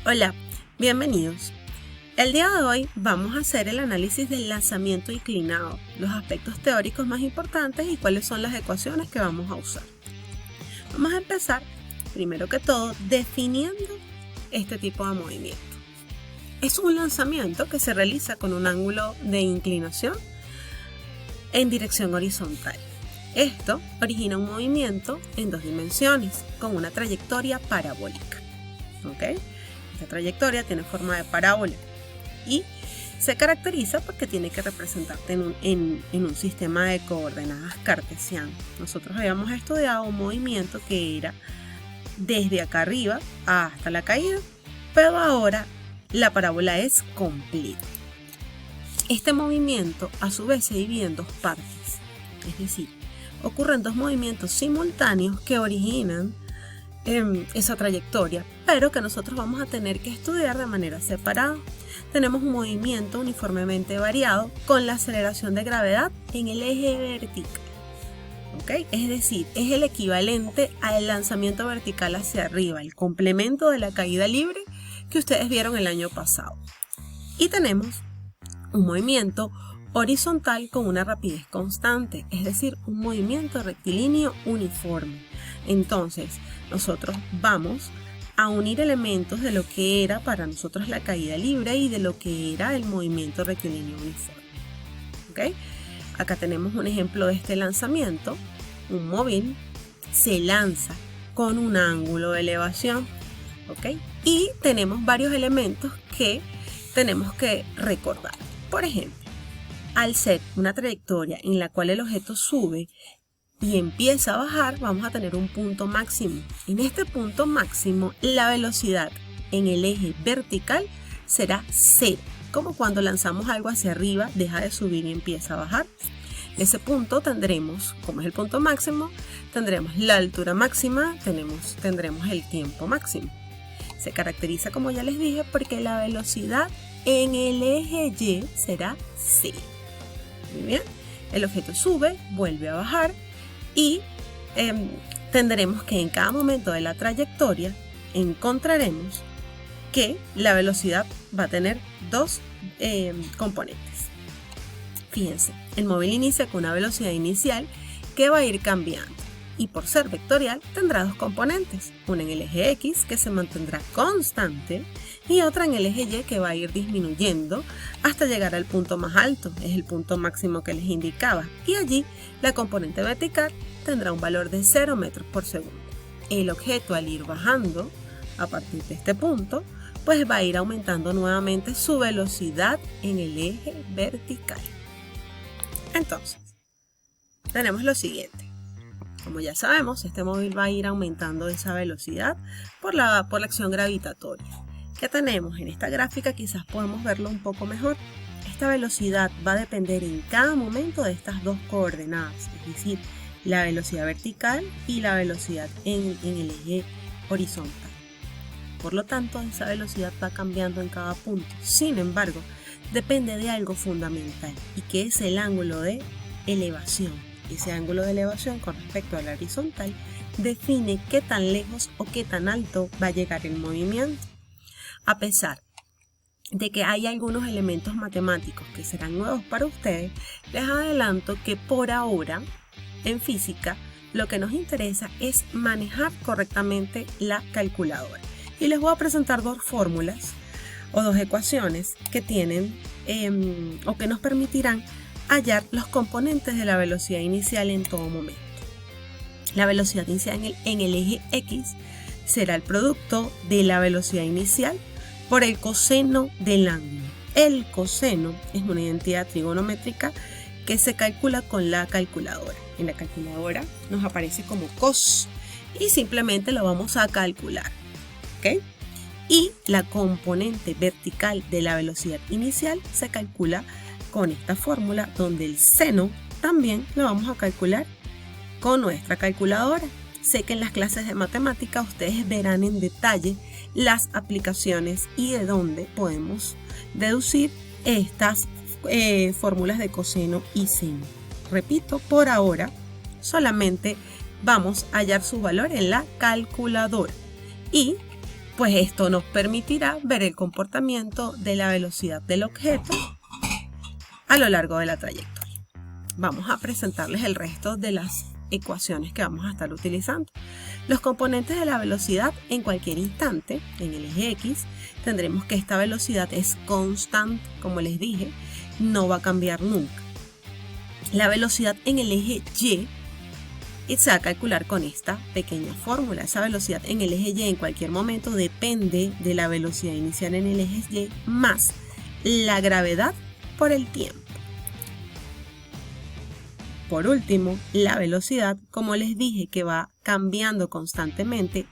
Hola, bienvenidos. El día de hoy vamos a hacer el análisis del lanzamiento inclinado, los aspectos teóricos más importantes y cuáles son las ecuaciones que vamos a usar. Vamos a empezar, primero que todo, definiendo este tipo de movimiento. Es un lanzamiento que se realiza con un ángulo de inclinación en dirección horizontal. Esto origina un movimiento en dos dimensiones con una trayectoria parabólica. ¿Ok? Esta trayectoria tiene forma de parábola y se caracteriza porque tiene que representarte en un sistema de coordenadas cartesiano. Nosotros habíamos estudiado un movimiento que era desde acá arriba hasta la caída, pero ahora la parábola es completa. Este movimiento a su vez se divide en dos partes, es decir, ocurren dos movimientos simultáneos que originan esa trayectoria, pero que nosotros vamos a tener que estudiar de manera separada. Tenemos un movimiento uniformemente variado con la aceleración de gravedad en el eje vertical. ¿Okay? Es decir, es el equivalente al lanzamiento vertical hacia arriba, el complemento de la caída libre que ustedes vieron el año pasado. Y tenemos un movimiento horizontal con una rapidez constante, es decir, un movimiento rectilíneo uniforme. Entonces, nosotros vamos a unir elementos de lo que era para nosotros la caída libre y de lo que era el movimiento rectilíneo uniforme. ¿Okay? Acá tenemos un ejemplo de este lanzamiento. Un móvil se lanza con un ángulo de elevación. ¿Okay? Y tenemos varios elementos que tenemos que recordar. Por ejemplo, al ser una trayectoria en la cual el objeto sube y empieza a bajar, vamos a tener un punto máximo. En este punto máximo, la velocidad en el eje vertical será 0, como cuando lanzamos algo hacia arriba, deja de subir y empieza a bajar. En ese punto tendremos, como es el punto máximo, tendremos la altura máxima, tendremos el tiempo máximo. Se caracteriza, como ya les dije, porque la velocidad en el eje Y será 0. Muy bien, el objeto sube, vuelve a bajar y tendremos que en cada momento de la trayectoria encontraremos que la velocidad va a tener dos componentes. Fíjense, el móvil inicia con una velocidad inicial que va a ir cambiando y por ser vectorial tendrá dos componentes, una en el eje X que se mantendrá constante y otra en el eje Y que va a ir disminuyendo hasta llegar al punto más alto, es el punto máximo que les indicaba, y allí la componente vertical tendrá un valor de 0 metros por segundo. El objeto, al ir bajando a partir de este punto, pues va a ir aumentando nuevamente su velocidad en el eje vertical. Entonces, tenemos lo siguiente. Como ya sabemos, este móvil va a ir aumentando esa velocidad por la acción gravitatoria. ¿Qué tenemos? En esta gráfica quizás podemos verlo un poco mejor. Esta velocidad va a depender en cada momento de estas dos coordenadas, es decir, la velocidad vertical y la velocidad en el eje horizontal. Por lo tanto, esa velocidad va cambiando en cada punto. Sin embargo, depende de algo fundamental y que es el ángulo de elevación. Ese ángulo de elevación con respecto a la horizontal define qué tan lejos o qué tan alto va a llegar el movimiento. A pesar de que hay algunos elementos matemáticos que serán nuevos para ustedes, les adelanto que por ahora en física lo que nos interesa es manejar correctamente la calculadora. Y les voy a presentar dos fórmulas o dos ecuaciones que tienen o que nos permitirán hallar los componentes de la velocidad inicial en todo momento. La velocidad inicial en el eje X será el producto de la velocidad inicial por el coseno del ángulo. El coseno es una identidad trigonométrica que se calcula con la calculadora. En la calculadora nos aparece como cos y simplemente lo vamos a calcular. ¿Okay? Y la componente vertical de la velocidad inicial se calcula con esta fórmula, donde el seno también lo vamos a calcular con nuestra calculadora. Sé que en las clases de matemática ustedes verán en detalle las aplicaciones y de dónde podemos deducir estas fórmulas de coseno y seno. Repito, por ahora solamente vamos a hallar su valor en la calculadora y pues esto nos permitirá ver el comportamiento de la velocidad del objeto a lo largo de la trayectoria. Vamos a presentarles el resto de las ecuaciones que vamos a estar utilizando. Los componentes de la velocidad en cualquier instante, en el eje X, tendremos que esta velocidad es constante, como les dije, no va a cambiar nunca. La velocidad en el eje Y se va a calcular con esta pequeña fórmula. Esa velocidad en el eje Y en cualquier momento depende de la velocidad inicial en el eje Y más la gravedad por el tiempo. Por último, la velocidad, como les dije que va cambiando constantemente,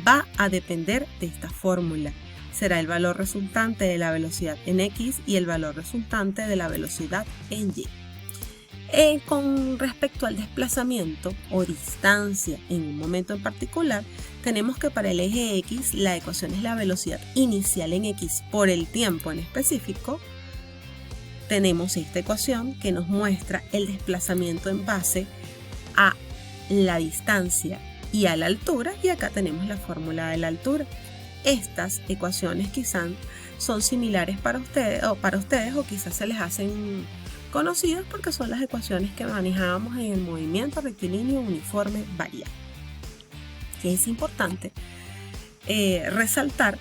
va a depender de esta fórmula. Será el valor resultante de la velocidad en X y el valor resultante de la velocidad en Y. Con respecto al desplazamiento o distancia en un momento en particular, tenemos que para el eje X la ecuación es la velocidad inicial en X por el tiempo en específico. Tenemos esta ecuación que nos muestra el desplazamiento en base a la distancia y a la altura, y acá tenemos la fórmula de la altura. Estas ecuaciones quizás son similares para ustedes o quizás se les hacen conocidas porque son las ecuaciones que manejábamos en el movimiento rectilíneo uniforme variable. Que es importante resaltar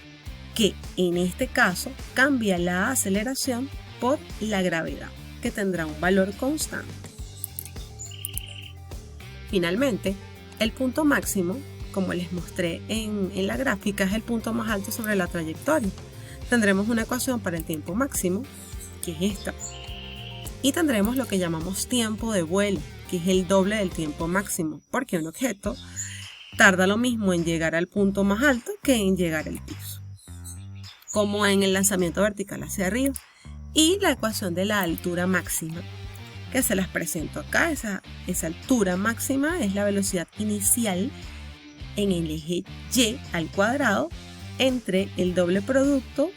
que en este caso cambia la aceleración por la gravedad, que tendrá un valor constante. Finalmente, el punto máximo, como les mostré en la gráfica, es el punto más alto sobre la trayectoria. Tendremos una ecuación para el tiempo máximo, que es esta, y tendremos lo que llamamos tiempo de vuelo, que es el doble del tiempo máximo, porque un objeto tarda lo mismo en llegar al punto más alto que en llegar al piso, como en el lanzamiento vertical hacia arriba. Y la ecuación de la altura máxima, que se las presento acá. Esa altura máxima es la velocidad inicial en el eje Y al cuadrado entre el doble producto,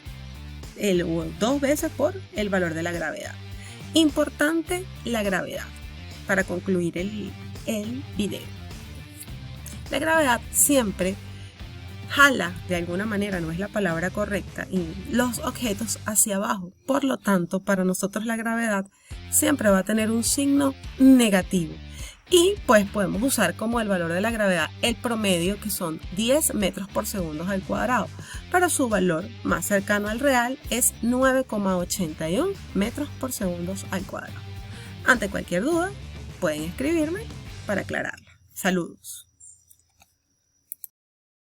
o 2 veces por el valor de la gravedad. Importante la gravedad para concluir el video. La gravedad siempre jala, de alguna manera, no es la palabra correcta, los objetos hacia abajo. Por lo tanto, para nosotros la gravedad siempre va a tener un signo negativo. Y pues podemos usar como el valor de la gravedad el promedio, que son 10 metros por segundo al cuadrado. Pero su valor más cercano al real es 9,81 metros por segundo al cuadrado. Ante cualquier duda, pueden escribirme para aclararla. Saludos.